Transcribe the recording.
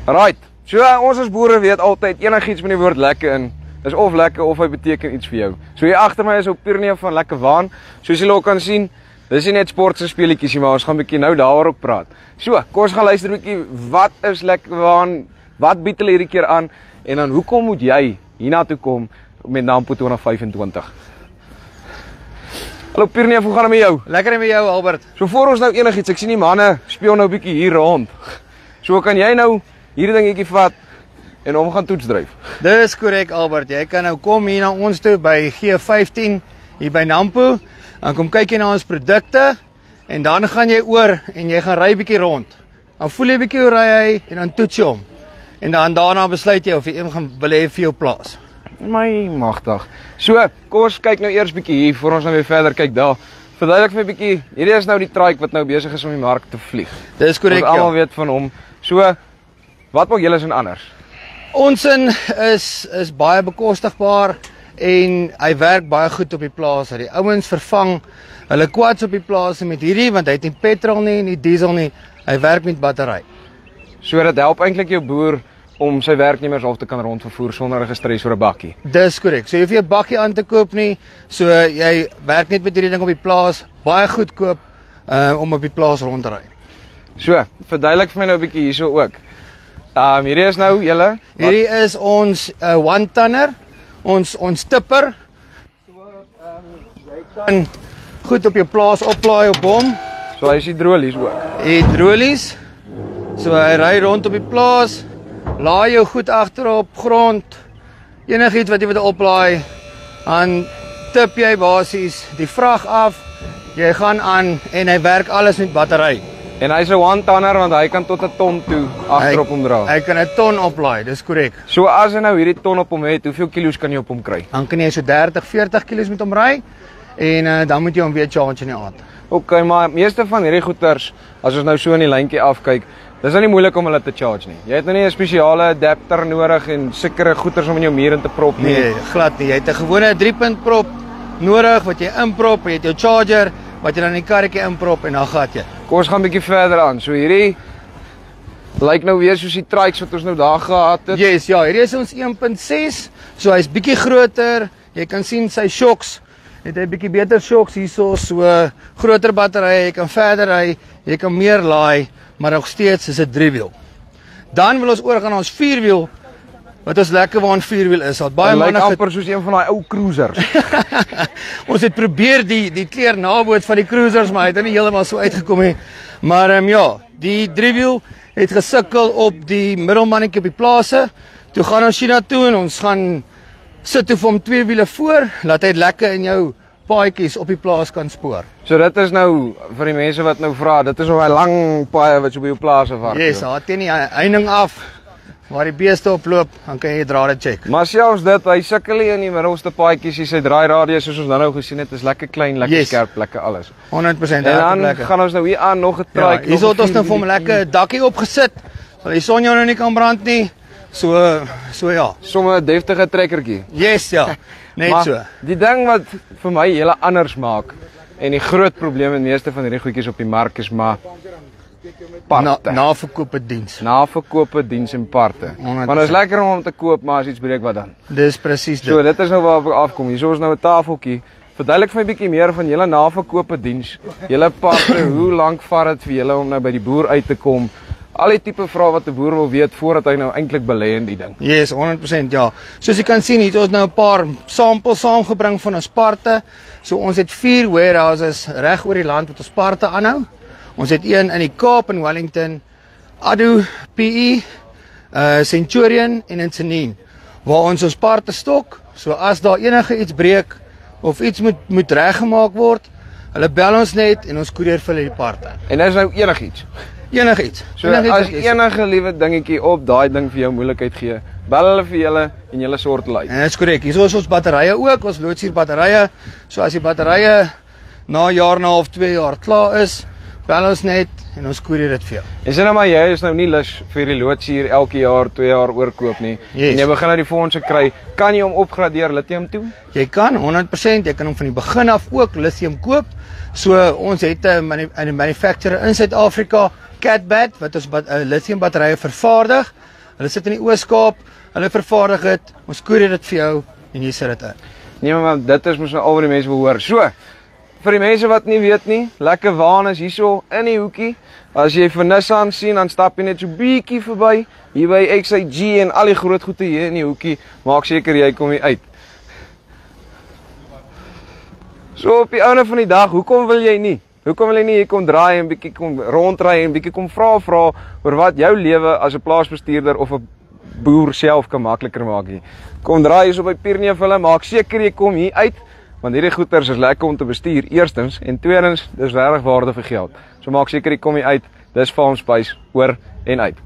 Right, so ons as boere weet altyd enigiets met die woord lekker in is of lekker of hy beteken iets vir jou. So hier agter my is op Pyrenee van Lekker Waan. Soos julle ook kan sien, dis nie net sportse speletjies, maar ons gaan 'n bietjie nou daaroor ook praat. So, kom ons gaan luister 'n bietjie, wat is Lekker Waan, wat bied hulle hierdie keer aan, en dan hoekom moet jy hiernatoe kom met Nampo 2025? Hallo Pyrenee, hoe gaan het met jou? Lekker met jou, Albert. So voor ons nou enigiets, ek sien die manne speel nou 'n bietjie hier rond. So kan jy nou hierdie dingetjie vat en hom gaan toetsdryf. Dis korrek, Albert. Jy kan nou kom hier na ons toe by G15 hier by Nampo. Dan kom kyk jy na ons produkte en dan gaan jy oor en jy gaan ry bietjie rond. Dan voel jy bietjie hoe ry hy en dan toets jy hom. En dan daarna besluit jy of jy een gaan wil hê vir jou plaas. My magtig. So, kom ons kyk nou eers bietjie hier voor ons nou weer verder kyk daar. Verduidelik vir my bietjie. Hierdie is nou die trike wat nou besig is om die mark te vlieg. Dis korrek. Ons almal weet van hom. So, wat maak julle sin anders? Ons is baie bekostigbaar en hy werk baie goed op die plaas. Die ouens vervang hulle quads op die plaas met hierdie want hy het nie petrol nie diesel nie. Hy werk met battery. So dit help eintlik jou boer om sy werknemers af te kan rondvervoer sonder gestres oor 'n bakkie. Dis korrek. So jy hoef jy 'n bakkie aan te koop nie. So jy werk net met hierdie ding op die plaas, baie goedkoop om op die plaas rond te ry. So, verduidelik vir my nou 'n bietjie hierso ook. Hierdie is nou julle. Hierdie is ons one tonner, ons tipper. So jy kan goed op jou plaas oplaai op hom. So hy is hidrolies ook. Hidrolies. So hy ry rond op die plaas. Laai jou goed agterop grond. Enigiets wat jy wil oplaai, dan tip jy basies die vrag af. Jy gaan aan en hy werk alles met battery. En hy's 'n one tonner want hy kan tot 'n ton toe agterop hom dra. Hy kan 'n ton oplaai, dis korrek. So as hy nou hierdie ton op hom het, hoeveel kilos kan jy op hom kry? Dan kan jy so 30-40 kilos met hom ry en dan moet jy hom weer charge in die aand. Okay, maar meeste van hierdie goeters, as ons nou so in die lyntjie afkyk, dis nou nie moeilik om hulle te charge nie. Jy het nou nie 'n spesiale adapter nodig en sekere goeters om in jou muur in te prop nie. Nee, glad nie. Jy het 'n gewone 3-punt prop nodig wat jy inprop, jy het jou charger wat jy dan in die karretjie inprop en dan gaan jy. Kom ons gaan 'n bietjie verder aan. So hierdie lyk nou weer soos die trikes wat ons nou daar gehad het. Yes, ja, hierdie is ons 1.6. So hy's bietjie groter. Jy kan sien sy shocks. Het hy bietjie beter shocks hierso, so groter batterye, jy kan verder ry, jy kan meer laai, maar nog steeds is dit 3-wiel. Dan wil ons oorgaan na ons 4-wiel. Wat ons Lekker Waan 4-wiel is. Al baie manne amper soos een van daai ou cruisers. Ons het probeer die kleur naboot van die cruisers, maar hy het nie heeltemal so uitgekom nie. Maar ja, die 3-wiel het gesukkel op die middelmannetjie op die plase. Toe gaan ons China toe en ons gaan sit toe vir hom 2 wiele voor, laat hy lekker in jou paadjies op die plaas kan spoor. So dit is nou vir die mense wat nou vra, dit is nou 'n lang paai wat so by jou plaas afhard. Yes, daar teen die heining af waar die beeste oploop, dan kan jy drade check. Maar selfs dit, hy sukkel nie in die middelste paadjies, hy sy draai radius soos ons dan nou gesien het, is lekker klein, lekker skerp, lekker alles. 100% en dan lekker. Gaan ons nou hier aan nog 'n trike. Ja, hier het ons nou vir hom 'n lekker dakkie opgesit, want die son jou nou nie kan brand nie. So ja. Sommige 'n deftige trekkertjie. Yes, ja. Net maar so. Die ding wat vir my hele anders maak en die groot probleem met meeste van hierdie goedjies op die mark is maar parte. Naverkope diens. Naverkope diens en parte. Want dit is lekker om te koop, maar as iets breek wat dan? Dis presies dit. So dit is nou waar ek afkom. Hier is nou 'n tafeltjie. Verduidelik vir my 'n bietjie meer van julle naverkope diens. Julle parte, hoe lank vat dit vir julle om nou by die boer uit te kom? Al die tipe vrae wat 'n boer wil weet voordat hy nou eintlik belê in die ding. Yes, 100% ja. Soos jy kan sien, hier het ons nou 'n paar samples saamgebring van ons parte. So ons het 4 warehouses reg oor die land wat ons parte aanhou. Ons het een in die Kaap in Wellington, Addo, PE, Centurion en in Tsenin, waar ons parte stok. So as daar enige iets breek of iets moet reggemaak word, hulle bel ons net en ons koerier vir hulle die parte. En dis nou enigiets. Enigiets. So as enige liewe dingetjie op daai ding vir jou moeilikheid gee, bel hulle vir julle en julle sort hulle uit. En dit is korrek. Hier is ons batterye ook, ons loods hier batterye. So as die batterye na 'n jaar en 'n half, 2 jaar klaar is, bel ons net en ons koerier dit vir jou. En sê nou maar jy is nou nie lus vir die loods hier elke jaar, 2 jaar oorkoop nie. Yes. En jy begin nou die fondse kry, kan jy hom opgradeer lithium toe? Jy kan 100%, jy kan hom van die begin af ook lithium koop. So ons het 'n manufacturer in Suid-Afrika, Catbat, wat ons lithium batterye vervaardig. Hulle sit in die Oos-Kaap, hulle vervaardig dit, ons koerier dit vir jou en jy sit dit in. Nee, maar dit is mos nou al wat die mense wil hoor. So, vir die mense wat nie weet nie, lekker waan is hierso in die hoekie. As jy vir Nissan sien, dan stap jy net so bietjie verby, hier by XIG en al die groot goede hier in die hoekie, maak seker jy kom hier uit. So op die einde van die dag, hoekom wil jy nie? Hoekom wil jy nie hier kom draai en bietjie kom rondry en bietjie kom vra oor wat jou lewe as 'n plaasbestuurder of 'n boer self kan makliker maak nie. Kom draai hier so by Pierneef, maak seker jy kom hier uit, want hierdie goeders is lekker om te bestuur, eerstens, en tweedens, dis regtig waarde vir geld. So maak seker jy kom hier uit, dis Farm Spice, oor en uit.